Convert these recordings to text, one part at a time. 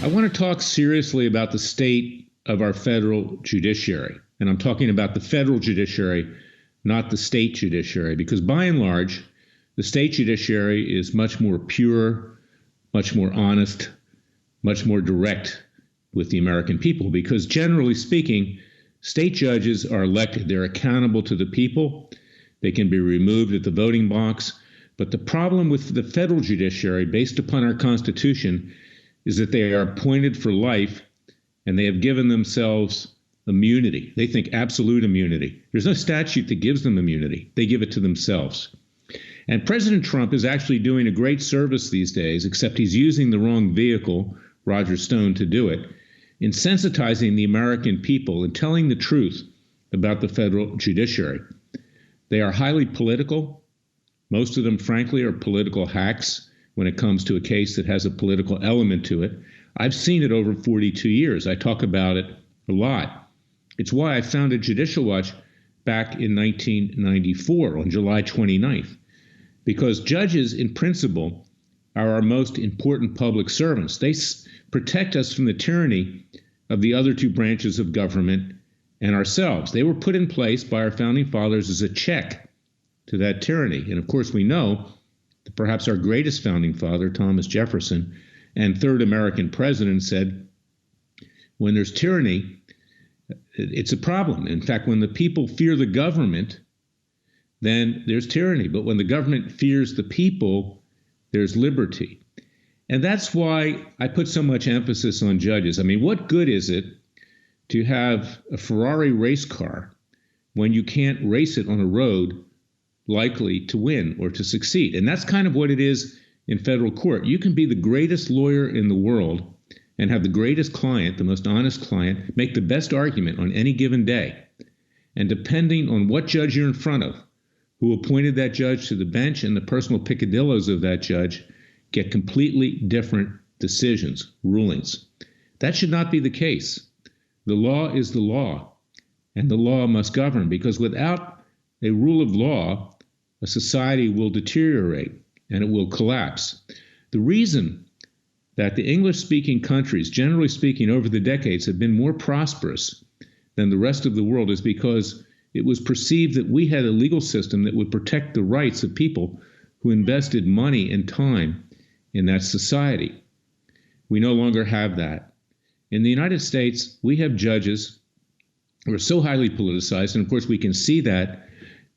want to talk seriously about the state of our federal judiciary. And I'm talking about the federal judiciary, not the state judiciary, because by and large, the state judiciary is much more pure, much more honest, much more direct with the American people, because generally speaking, state judges are elected. They're accountable to the people. They can be removed at the voting box. But the problem with the federal judiciary, based upon our Constitution, is that they are appointed for life and they have given themselves immunity. They think absolute immunity. There's no statute that gives them immunity. They give it to themselves. And President Trump is actually doing a great service these days, except he's using the wrong vehicle, Roger Stone, to do it, in sensitizing the American people and telling the truth about the federal judiciary. They are highly political. Most of them, frankly, are political hacks when it comes to a case that has a political element to it. I've seen it over 42 years. I talk about it a lot. It's why I founded Judicial Watch back in 1994 on July 29th, because judges, in principle, are our most important public servants. They protect us from the tyranny of the other two branches of government and ourselves. They were put in place by our founding fathers as a check to that tyranny. And of course, we know that perhaps our greatest founding father, Thomas Jefferson, and third American president, said, when there's tyranny, it's a problem. In fact, when the people fear the government, then there's tyranny. But when the government fears the people, there's liberty. And that's why I put so much emphasis on judges. I mean, what good is it to have a Ferrari race car when you can't race it on a road likely to win or to succeed? And that's kind of what it is in federal court. You can be the greatest lawyer in the world and have the greatest client, the most honest client, make the best argument on any given day. And depending on what judge you're in front of, who appointed that judge to the bench, and the personal peccadillos of that judge, get completely different decisions, rulings. That should not be the case. The law is the law, and the law must govern, because without a rule of law, a society will deteriorate and it will collapse. The reason that the English-speaking countries, generally speaking, over the decades have been more prosperous than the rest of the world is because it was perceived that we had a legal system that would protect the rights of people who invested money and time in that society. We no longer have that. In the United States, we have judges who are so highly politicized, and of course we can see that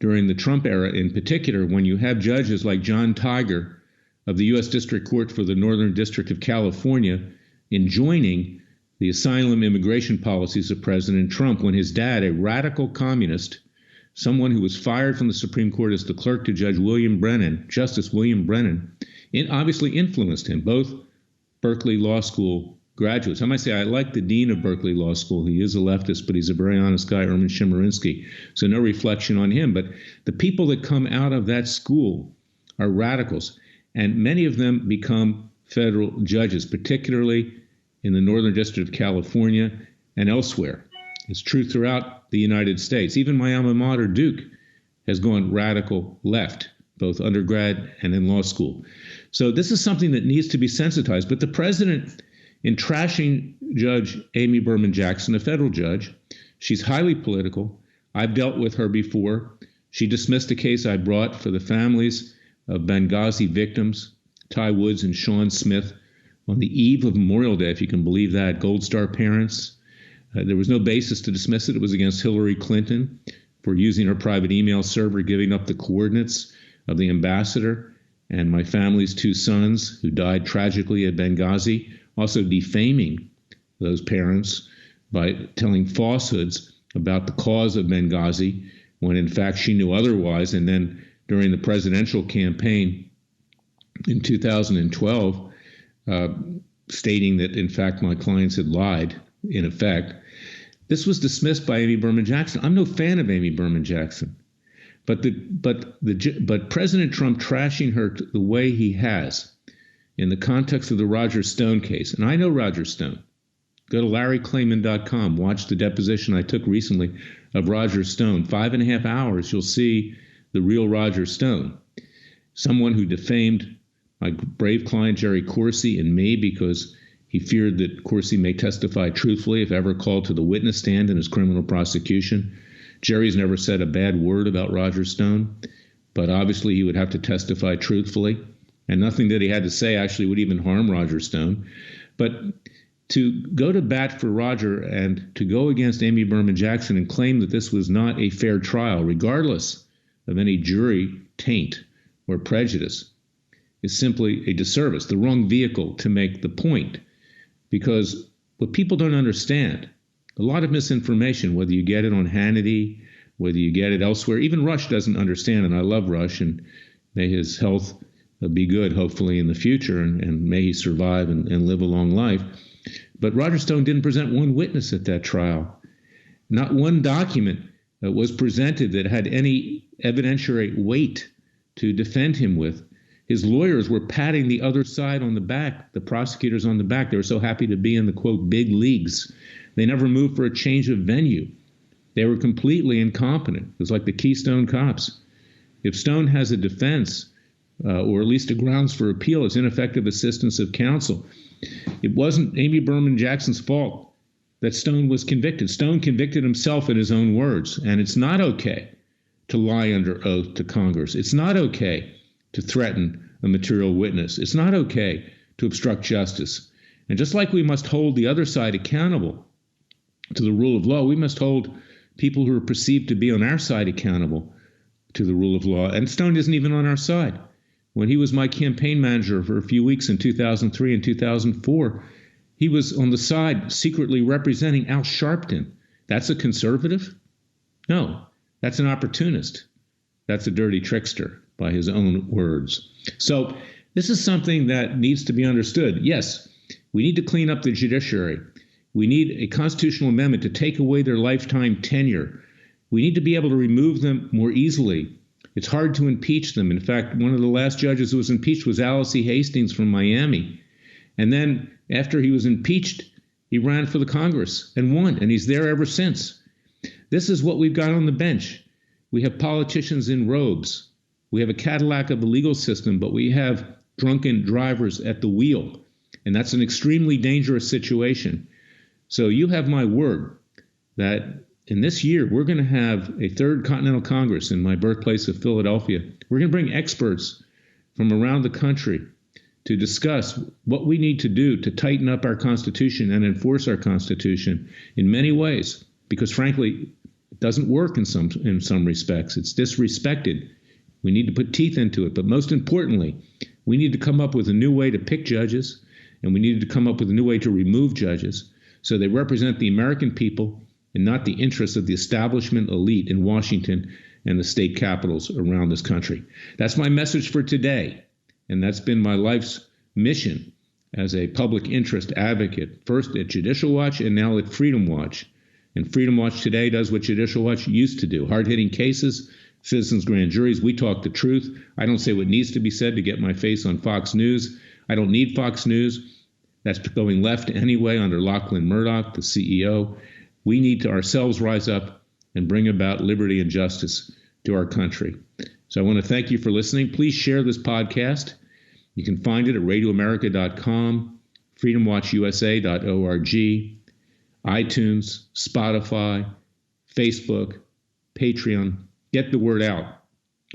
during the Trump era in particular, when you have judges like John Tiger of the U.S. District Court for the Northern District of California enjoining the asylum immigration policies of President Trump, when his dad, a radical communist, someone who was fired from the Supreme Court as the clerk to Justice William Brennan, obviously influenced him, both Berkeley Law School graduates. I might say I like the dean of Berkeley Law School. He is a leftist, but he's a very honest guy, Erwin Chemerinsky. So no reflection on him. But the people that come out of that school are radicals, and many of them become federal judges, particularly in the Northern District of California and elsewhere. It's true throughout the United States. Even my alma mater, Duke, has gone radical left, both undergrad and in law school. So this is something that needs to be sensitized. But the president, in trashing Judge Amy Berman Jackson, a federal judge, she's highly political. I've dealt with her before. She dismissed a case I brought for the families of Benghazi victims, Ty Woods and Sean Smith, on the eve of Memorial Day, if you can believe that, Gold Star parents. There was no basis to dismiss it. It was against Hillary Clinton for using her private email server, giving up the coordinates of the ambassador and my family's two sons who died tragically at Benghazi, also defaming those parents by telling falsehoods about the cause of Benghazi when in fact she knew otherwise. And then during the presidential campaign in 2012, stating that in fact my clients had lied, in effect. This was dismissed by Amy Berman Jackson. I'm no fan of Amy Berman Jackson, but President Trump trashing her the way he has in the context of the Roger Stone case, and I know Roger Stone. Go to LarryKlayman.com. Watch the deposition I took recently of Roger Stone. 5.5 hours, you'll see the real Roger Stone, someone who defamed my brave client Jerry Corsi and me because He feared that Corsi may testify truthfully if ever called to the witness stand in his criminal prosecution. Jerry's never said a bad word about Roger Stone, but obviously he would have to testify truthfully, and nothing that he had to say actually would even harm Roger Stone. But to go to bat for Roger and to go against Amy Berman Jackson and claim that this was not a fair trial, regardless of any jury taint or prejudice, is simply a disservice, the wrong vehicle to make the point. Because what people don't understand, a lot of misinformation, whether you get it on Hannity, whether you get it elsewhere, even Rush doesn't understand, and I love Rush, and may his health be good, hopefully, in the future, and may he survive and live a long life. But Roger Stone didn't present one witness at that trial. Not one document was presented that had any evidentiary weight to defend him with. His lawyers were patting the other side on the back, the prosecutors on the back. They were so happy to be in the, quote, big leagues. They never moved for a change of venue. They were completely incompetent. It was like the Keystone Cops. If Stone has a defense, or at least a grounds for appeal, it's ineffective assistance of counsel. It wasn't Amy Berman Jackson's fault that Stone was convicted. Stone convicted himself in his own words, and it's not okay to lie under oath to Congress. It's not okay to threaten a material witness. It's not okay to obstruct justice. And just like we must hold the other side accountable to the rule of law, we must hold people who are perceived to be on our side accountable to the rule of law. And Stone isn't even on our side. When he was my campaign manager for a few weeks in 2003 and 2004, he was on the side secretly representing Al Sharpton. That's a conservative? No, that's an opportunist. That's a dirty trickster, by his own words. So this is something that needs to be understood. Yes, we need to clean up the judiciary. We need a constitutional amendment to take away their lifetime tenure. We need to be able to remove them more easily. It's hard to impeach them. In fact, one of the last judges who was impeached was Alice E. Hastings from Miami. And then after he was impeached, he ran for the Congress and won, and he's there ever since. This is what we've got on the bench. We have politicians in robes. We have a Cadillac of the legal system, but we have drunken drivers at the wheel. And that's an extremely dangerous situation. So you have my word that in this year, we're going to have a third Continental Congress in my birthplace of Philadelphia. We're going to bring experts from around the country to discuss what we need to do to tighten up our Constitution and enforce our Constitution in many ways, because frankly, it doesn't work in some respects. It's disrespected. We need to put teeth into it. But most importantly, we need to come up with a new way to pick judges, and we need to come up with a new way to remove judges so they represent the American people and not the interests of the establishment elite in Washington and the state capitals around this country. That's my message for today, and that's been my life's mission as a public interest advocate, first at Judicial Watch and now at Freedom Watch. And Freedom Watch today does what Judicial Watch used to do, hard-hitting cases, citizens' grand juries. We talk the truth. I don't say what needs to be said to get my face on Fox News. I don't need Fox News. That's going left anyway under Lachlan Murdoch, the CEO. We need to ourselves rise up and bring about liberty and justice to our country. So I want to thank you for listening. Please share this podcast. You can find it at radioamerica.com, freedomwatchusa.org, iTunes, Spotify, Facebook, Patreon. Get the word out.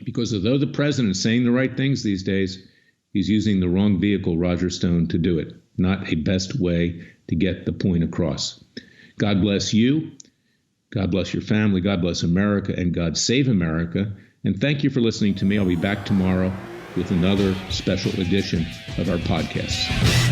Because although the president's saying the right things these days, he's using the wrong vehicle, Roger Stone, to do it. Not a best way to get the point across. God bless you. God bless your family. God bless America. And God save America. And thank you for listening to me. I'll be back tomorrow with another special edition of our podcast.